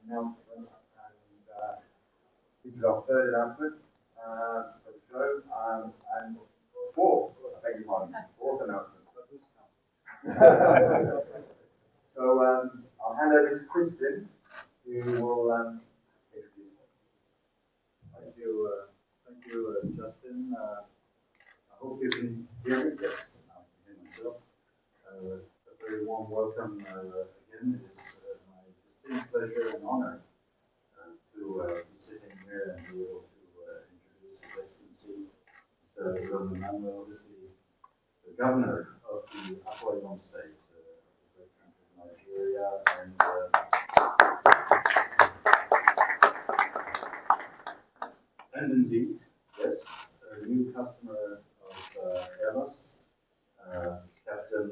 announcement, and this is our third announcement for the show, and fourth, I beg your pardon, fourth announcement. So I'll hand over to Kristen, who will introduce them. Thank you, Justin. I hope you can hear me. Yes, I can hear myself. A very warm welcome again. It is my distinct pleasure and honor to be sitting here and be able to introduce His Excellency, Mr. Emmanuel, who is the governor of the Akwa state, the great country of Nigeria, and indeed, yes, a new customer of Airbus, Captain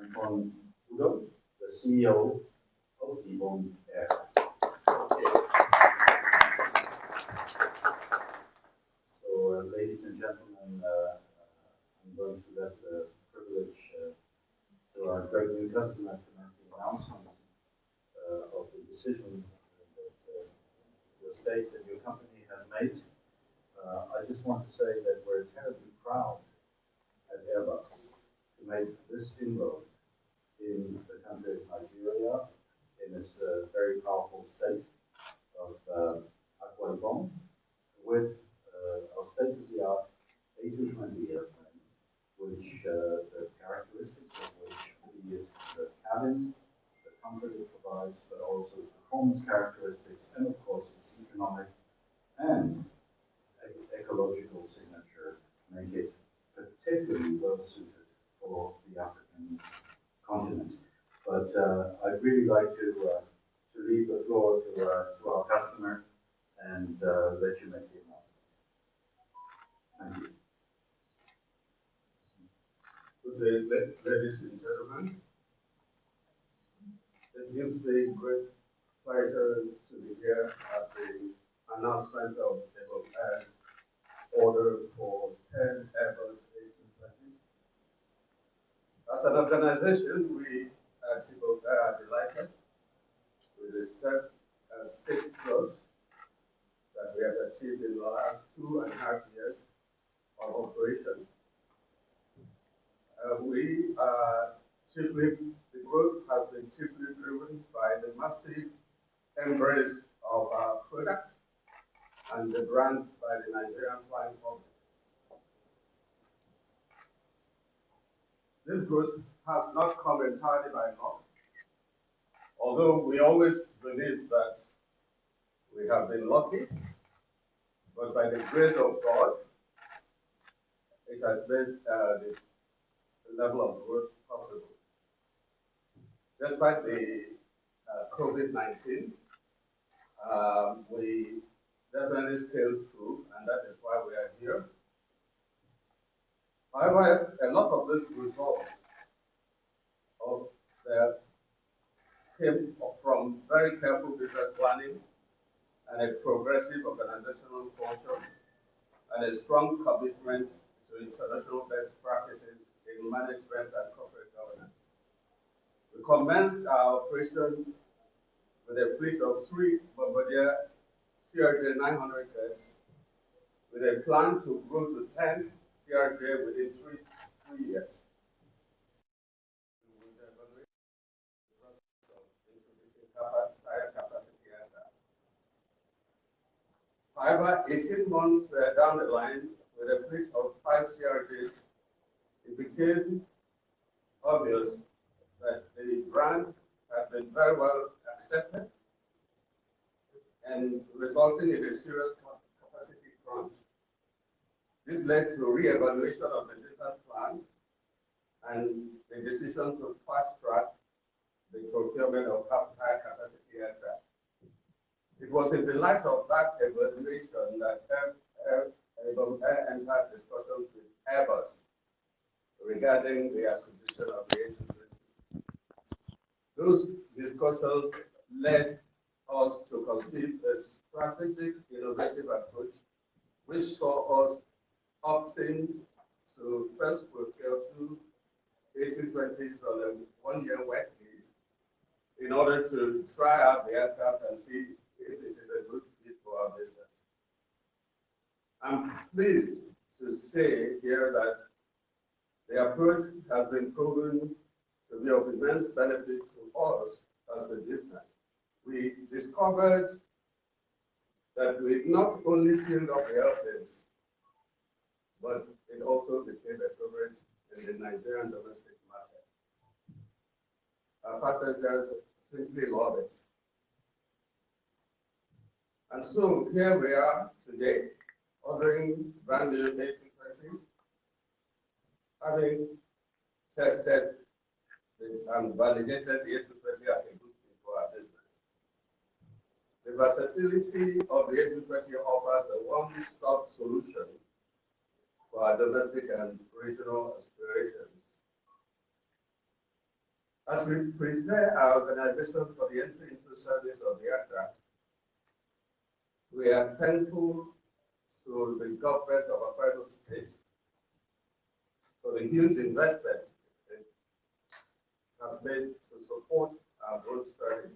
Mfon Udom, the CEO of Ibom Air. So, ladies and gentlemen, I'm going to let the privilege to our great new customer to make the announcement of the decision that your state and your company have made. I just want to say that we're terribly proud at Airbus to make this inroad in the country of Nigeria, in this very powerful state of Akwa, with our state-of-the-art A220 airplane, which the characteristics of which, be it the cabin, the comfort it provides, but also the performance characteristics, and of course its economic and ecological signature, make it particularly well suited for the African continent. But I'd really like to leave the floor to our customer and let you make the announcement. Thank you. Good day, ladies and gentlemen. It gives me great pleasure to be here at the announcement of Ibom Air's order for 10 Airbus A220s. As an organization, we at Ibom Air are delighted with the state growth that we have achieved in the last 2.5 years of operation. The growth has been chiefly driven by the massive embrace of our product and the brand by the Nigerian flying public. This growth has not come entirely by luck, although we always believe that we have been lucky, but by the grace of God, it has made the level of growth possible. Despite the COVID-19, we definitely scaled through, and that is why we are here. However, a lot of this result came from very careful business planning and a progressive organizational culture and a strong commitment to international best practices in management and corporate governance. We commenced our operation with a fleet of 3 Bombardier CRJ 900 jets, with a plan to grow to 10 CRJ within three years. We will evaluate the process of introducing higher capacity aircraft. However, 18 months down the line, with a fleet of 5 CRJs, it became obvious that the brand had been very well accepted and resulting in a serious capacity crunch. This led to a re-evaluation of the business plan and the decision to fast-track the procurement of higher capacity aircraft. It was in the light of that evaluation that Ibom Air entered discussions with Airbus regarding the acquisition of the A220. Those discussions led us to conceive a strategic, innovative approach, which saw us opting to first procure 2 A220s on a 1-year wet lease in order to try out the aircraft and see if it is a good fit for our business. I'm pleased to say here that the approach has been proven to be of immense benefit to us as a business. We discovered that we not only filled up the airplanes, but it also became a favorite in the Nigerian domestic market. Our passengers simply love it. And so here we are today, ordering brand new A220s, having tested and validated the A220 as a good thing for our business. The versatility of the A220 offers a one-stop solution for our domestic and regional aspirations. As we prepare our organization for the entry into service of the aircraft, we are thankful to the government of our private states for the huge investment it has made to support our growth strategy.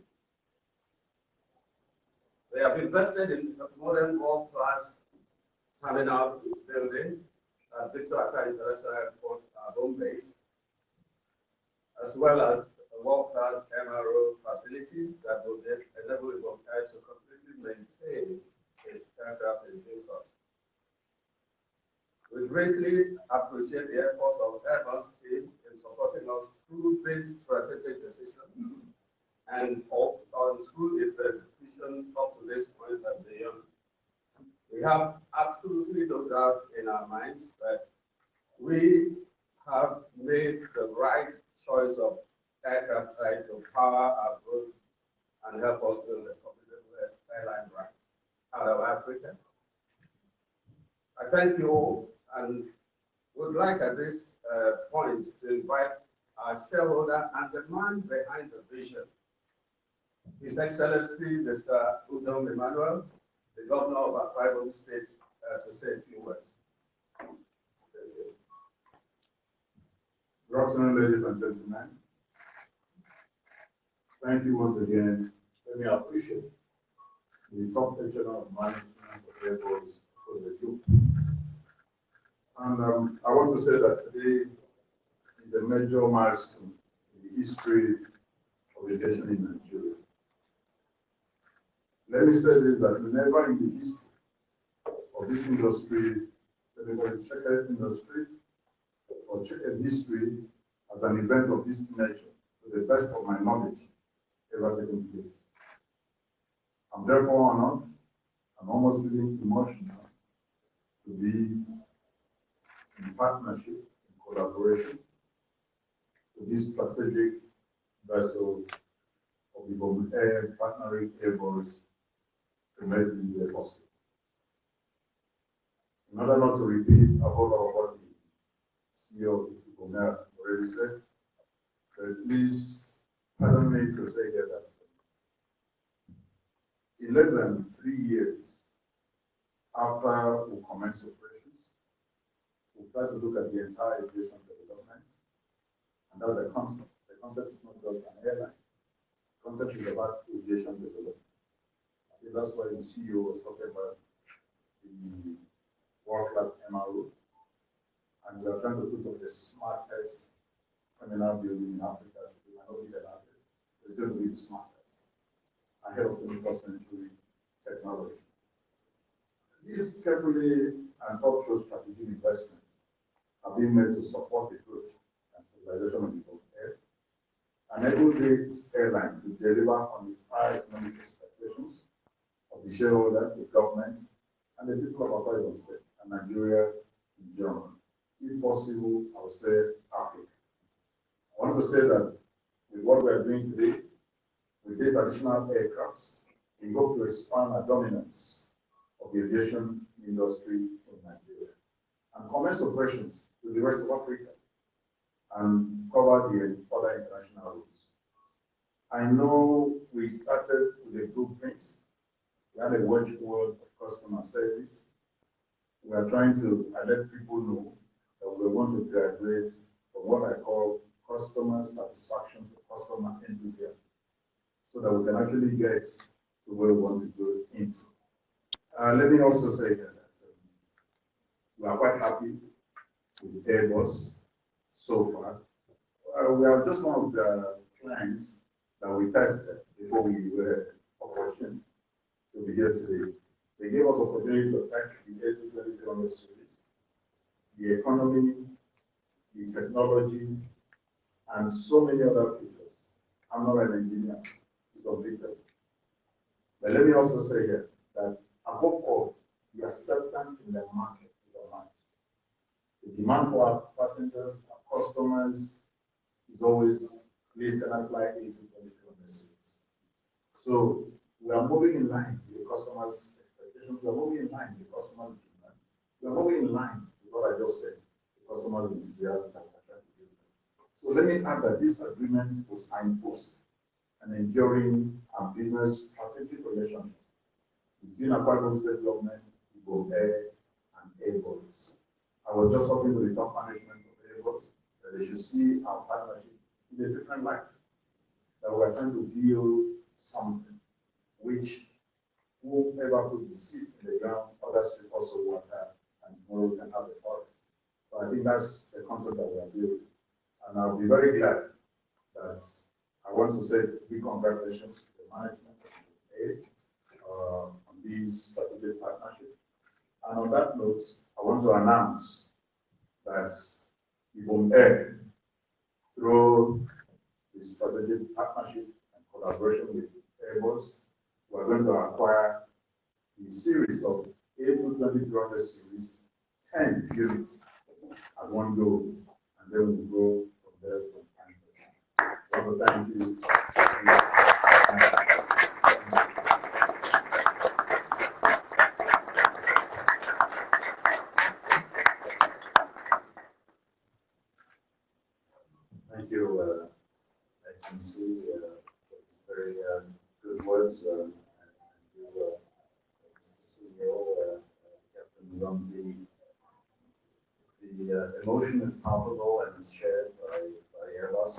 They have invested in a modern world-class terminal building at Victor Atta International Airport, our home base, as well as a world-class MRO facility that will enable Ibom Air to completely maintain its aircraft engine costs. We greatly appreciate the efforts of Airbus team in supporting us through this strategic decision and through its execution up to this point and beyond. We have absolutely no doubt in our minds that we have made the right choice of aircraft type to power our growth and help us build a profitable airline brand out of Africa. I thank you all and would like at this point to invite our shareholder and the man behind the vision, His Excellency Mr. Udom Emmanuel, the Governor of Akwa State, to say a few words. Thank you. Good afternoon, ladies and gentlemen. Thank you once again. Let me appreciate the top echelon of management of Airbus for the group. And I want to say that today is a major milestone in the history of aviation in Nigeria. Let me say this, that never in the history of this industry, the checker industry, or checker history as an event of this nature, to the best of my knowledge, ever taken place. I'm therefore honored and almost feeling emotional to be in partnership, in collaboration with this strategic vessel of Ibom Air partnering Airbus to make this day possible. In order not to repeat about what the CEO of Ibom Air already said, please pardon me to say here that in less than 3 years after we commenced operations, we try to look at the entire aviation development, and that's the concept. The concept is not just an airline. The concept is about aviation development. I think that's why the CEO was talking about the world-class MRO, and we are trying to put up the smartest terminal building in Africa. We might not be the largest. It's going to be the smartest, ahead of 21st century technology. These carefully and thoughtful strategic investments are being made to support the growth and stabilization of Ibom Air, enable this airline to deliver on its high economic expectations of the shareholder, the government, and the people of Akwa State and Nigeria in general. If possible, I would say Africa. I want to say that with what we are doing today, with these additional aircrafts, we hope to expand our dominance of the aviation industry in Nigeria and commence operations with the rest of Africa and cover the other international routes. I know we started with a blueprint. We had a watchword of customer service. We are trying to let people know that we want to graduate from what I call customer satisfaction to customer enthusiasm. so that we can actually get to where we want to go into. Let me also say that we are quite happy with Airbus so far. We are just one of the clients that we tested before we were opportune to be here today. They gave us opportunity to test the A220 series, the economy, the technology, and so many other features. I'm not an engineer, it's unfeasible. But let me also say here that above all, the acceptance in the market is unmatched. The demand for our passengers, our customers, is always, please can I fly A220 on the series. So we are moving in line with the customers' expectations. We are moving in line with the customers' demand. We are moving in line with what I just said, the customers' enthusiasm that we are trying to build. So let me add that this agreement will signpost an enduring and business strategic relationship between Akwa State Government, Ibom Air, and Airbus. I was just talking to the top management of Airbus that they should see our partnership in a different light. That we are trying to build something which whoever puts the seed in the ground, others will also water, and tomorrow we can have a forest. So I think that's the concept that we are building. And I'll be very glad that I want to say big congratulations to the management on this strategic partnership. And on that note, I want to announce that Ibom Air, through the strategic partnership and collaboration with Airbus, we are going to acquire the series of A220 series, 10 units at one go, and then we'll go from there from time to time. I want to thank you. Thank you, Excellency, for these very good words. And you, Mr. CEO, Captain Udom, the emotion is palpable and is shared by Airbus.